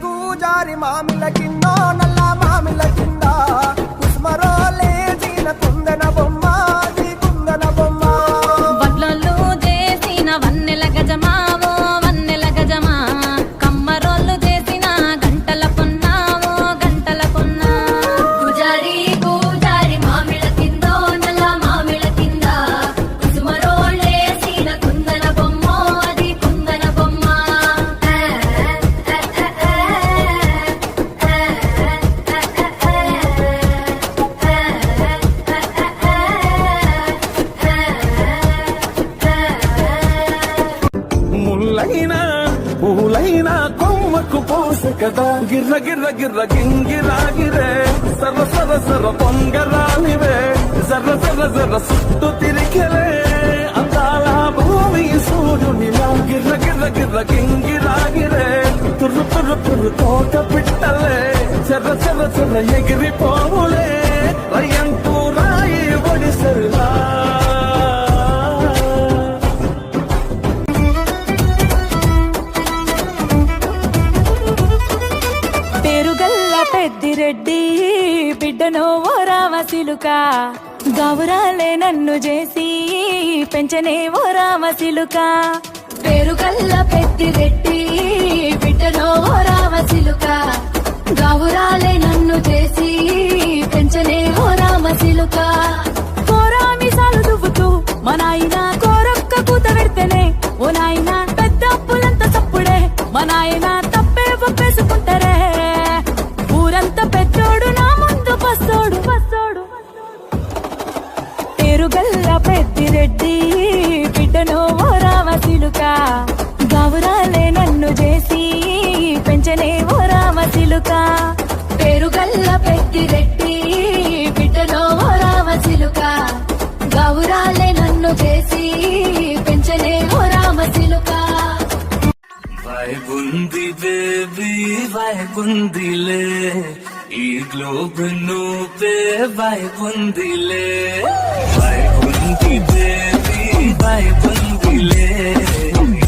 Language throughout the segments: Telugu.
గూజారి మామిల కిందో నల్ల మామిల కింద కుస్మరోలే జీన కుందన బొమ్మ కుందన బొమ్మ వడ్లలో చేసిన వన్నెల గజమావో వన్నెల గజమా కమ్మరోళ్ళు చేసిన గంటల పొన్నావో గంటల పొన్నా గుజారి గుజారి మామిల కిందో నల్ల మామిల కింద కుస్మరోలే చేసిన కుందన బొమ్మ అది కుందన బొమ్మ ముల్లైనా పూలైనా కొమ్మకు పోసే కదా గిర్ర గిర్ర గిర్ర గింగిరాగిరే సర్ర సర్ర సర్ర పొంగరానివే జర్ర జర్ర జర్ర సుట్టు తిరిగలే అందాల భూమి సూర్యునిలా గిర్ర గిర్ర గిర్ర గింగిరాగిరే తుర్రు తుర్రు తుర్రు తోట పిట్టలే చెర్ర చెర్ర చెర్ర ఎగిరిపోవులే రయ్యంటూ రాయి ఒడిసెల్లా పెద్దిరెడ్డి బిడ్డనో ఓ రామసిలుక గౌరాలే నన్ను చేసి పెంచనే ఓ రామసిలుక పేరుగల్ల పెద్దిరెడ్డి బిడ్డనో ఓ రామసిలుక గౌరాలే నన్ను చేసి పెంచనే ఓ రామసిలుక కోరామిసాలు దువ్వుతూ మా నాయన కోరొక్క కూత పెడితేనే ఓ నాయన పెద్ద అప్పులంత చప్పుడే మా నాయన తప్పే ఒప్పేసుకుంటారే ఊరంతా పెద్దోడు నా ముందు పస్తోడు పస్తోడు పేరుగల్ల పెద్దిరెడ్డి బిడ్డనో ఓ రామసిలుక గౌరాలే నన్ను చేసి పెంచనే ఓ రామసిలుక పేరుగల్ల పెద్దిరెడ్డి బిడ్డనో ఓ రామసిలుక గౌరాలే నన్ను చేసి పెంచనే ఓ రామసిలుక వైగుంది బేబీ వైగుందిలే ఈ గ్లోబ్ నువ్వే వైగుందిలే వైగుంది బేబీ వైగుందిలే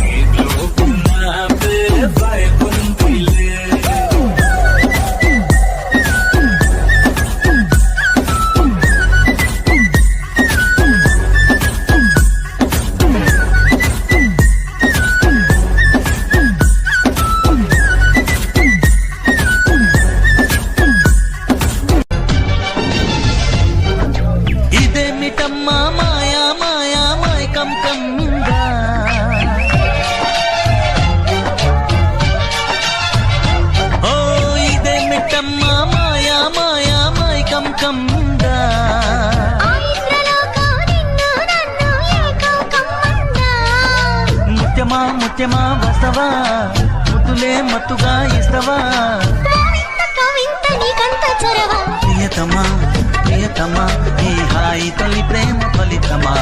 ఈ గ్లోబ్ నావే వైగుందిలే ఇదేమిటమ్మా మాయా మాయా మాయకం కమ్మిందా ఓ ఇదేమిటమ్మా మాయా మాయా మాయకం కమ్మిందా ముత్యమా ముత్యమా వస్తవా ముద్దులే మత్తుగా ఇస్తవా ప్రియతమా ప్రియతమా ఈ హాయి తొలి ప్రేమ ఫలితమా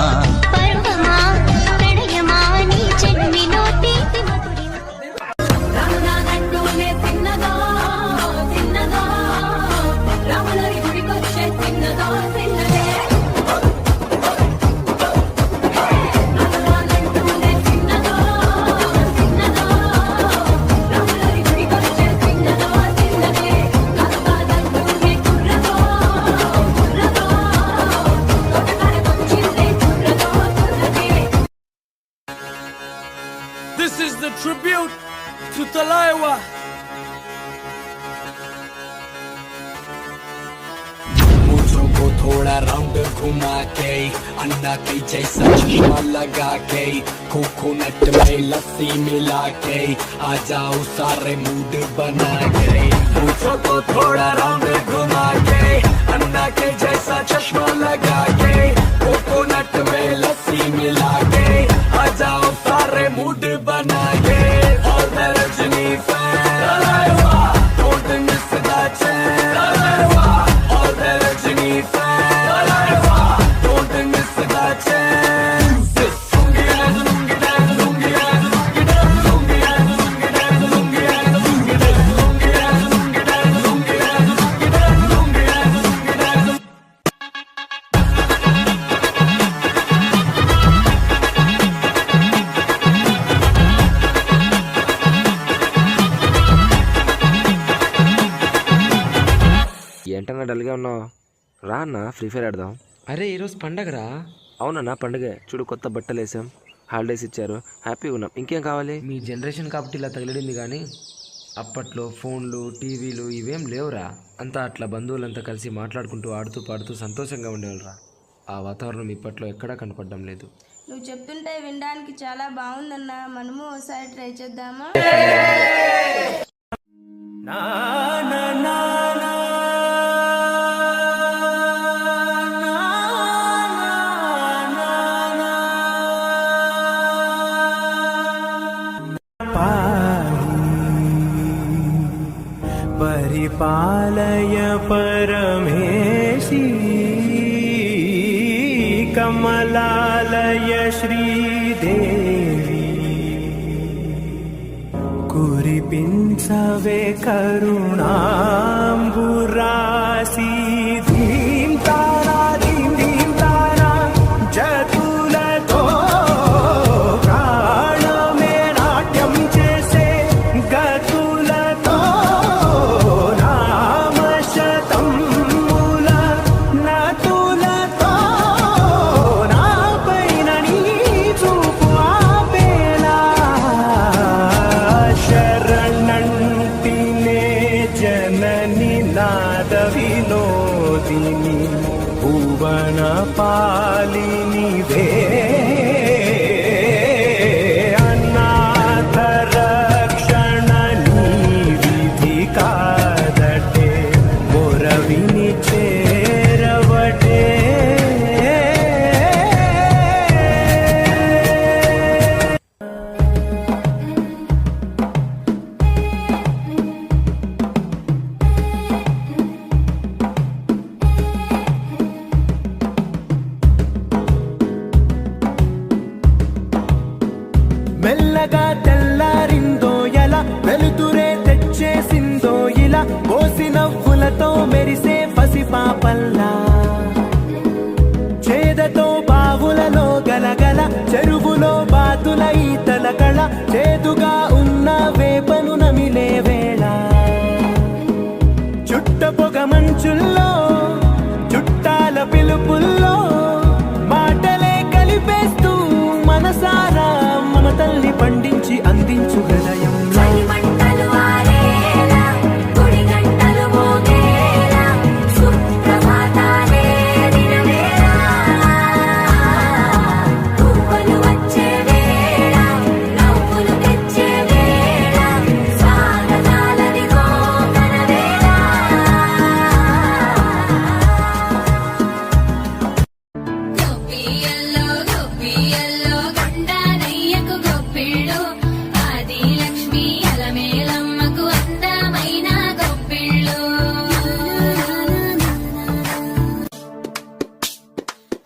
This is the tribute to Talaiwa. मुझो को थोड़ा राउंड घुमा के अन्ना के जैसा चश्मा लगा के कोकोनट में लस्सी मिला के आ जाओ सारे मूड बना के मुझो को थोड़ा राउंड घुमा के अन्ना के जैसा चश्मा लगा के कोकोनट में लस्सी मिला के आ जाओ सारे मूड बना के और मैं Rajni fan don't miss that chance all the Rajini fans don't miss that chance ఖాళీగా ఉన్నావు రా అన్న ఫ్రీ ఫైర్ ఆడదాం. అరే ఈరోజు పండగరా. అవునన్నా పండుగ చూడు, కొత్త బట్టలు వేసాం, హాలిడేస్ ఇచ్చారు, హ్యాపీగా ఉన్నాం. ఇంకేం కావాలి? మీ జనరేషన్ కాబట్టి ఇలా తగిలింది కానీ అప్పట్లో ఫోన్లు టీవీలు ఇవేం లేవురా. అంతా అట్లా బంధువులంతా కలిసి మాట్లాడుకుంటూ ఆడుతూ పాడుతూ సంతోషంగా ఉండేవాళ్ళరా. ఆ వాతావరణం ఇప్పట్లో ఎక్కడా కనపడడం లేదు. నువ్వు చెప్తుంటే వినడానికి చాలా బాగుందన్నా, మనము ఒకసారి ట్రై చేద్దామా? పరిపాలయ పరమేశీ కమలాలయ శ్రీదేవి కురిపించవే కరుణాంబురాసి ధీం తారా ధీం ధీం తారా జతులతో ప్రాణమే నాట్యం చేసే గతులతో నామశతముల నతులతో నాపైన నీ చూపు ఆపేలా శరణంటినే జనని నాద వినోదిని భువన పాలిని వే అనాథ రక్షణ నీ విధి కాదటే మొరవిని చేరవటే మెల్లగా తెల్లారిందో ఎలా వెలుతురే తెచ్చేసిందో ఇలా కోసి నవ్వులతో మెరిసే పసిపాపల్లా చేదతో బావులలో గలగల చెరువులో బాతుల ఈతల కళ చేదుగా ఉన్న వేపను నమిలే వేళ చుట్ట పొగ మంచుల్లో చుట్టాల పిలుపుల్లో మాటలే కలిపేస్తూ మనసారా మమతల్ని పండించి అందించు హృదయం మంటలు ఆరేలా గుడి గంటలు మోగేలా సుప్రభాతాలే దినవేళ రూపలు వచ్చే వేళ నవ్వులు తెచ్చే వేళ స్వాగతాలది గోకన వేళ గొప్పియల్లో గొండానయ్యకు గొప్పిళ్ళు ఆది లక్ష్మి అలమేలమ్మకు అందమైన గొప్పిళ్ళు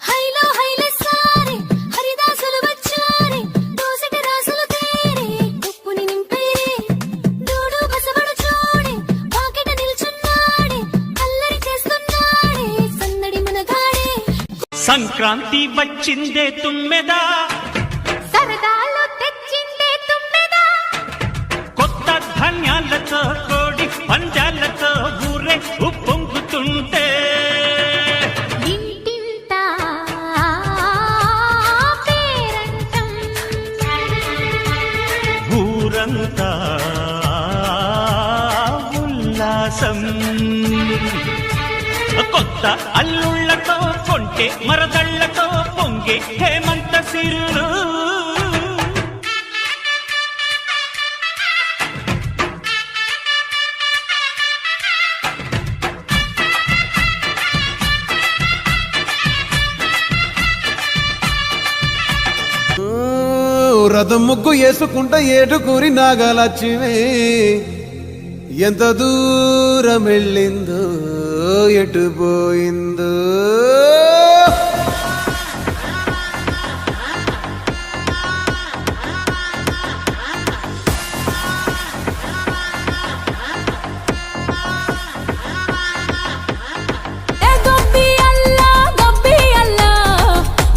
హైలో హైలెస్సారి హరిదాసులు వచ్చారి దోసటి రాసులు తేరి ఉప్పుని నింపేరే దూడు బసవడు చూడే పాకెట నిల్చున్నాడే అల్లరి చేస్తున్నాడే సందడి మనగాడే సంక్రాంతి వచ్చిందే తుమ్మెదా సరదాలు తెచ్చిందే తుమ్మెదా కొత్త ధాన్యాలతో కోడి పంజాలతో ఊరే ఉప్పొంగుతుంటే ఇంటింటా పేరంటం ఊరంతా ఉల్లాసం కొత్త అల్లుళ్ళతో కొంటే మరదళ్లతో పొంగే హేమంత సిరులు రథం ముగ్గు వేసుకుంటా ఏటుకూరి నాగలక్ష్మి ఎంత దూరం వెళ్ళిందో ఎటు పోయిందో ఏ గొప్పి అల్లా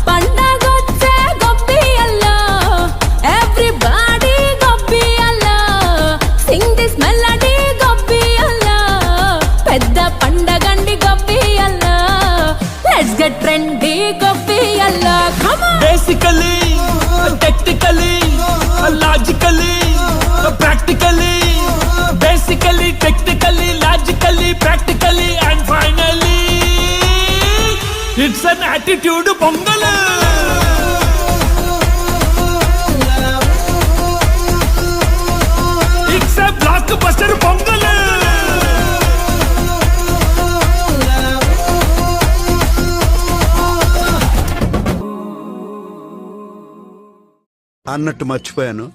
పండగొచ్చే గొప్పి అల్లా ఎవ్రీబడి గొప్పి అల్లా సింగ్ దిస్ మెలడీ గొప్పి అల్లా పెద్ద పండగండి గొప్పి attitude Pongal it's a blockbuster Pongal అన్నట్టు మర్చిపోయాను,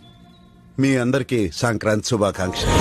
మీ అందరికీ సంక్రాంతి శుభాకాంక్షలు.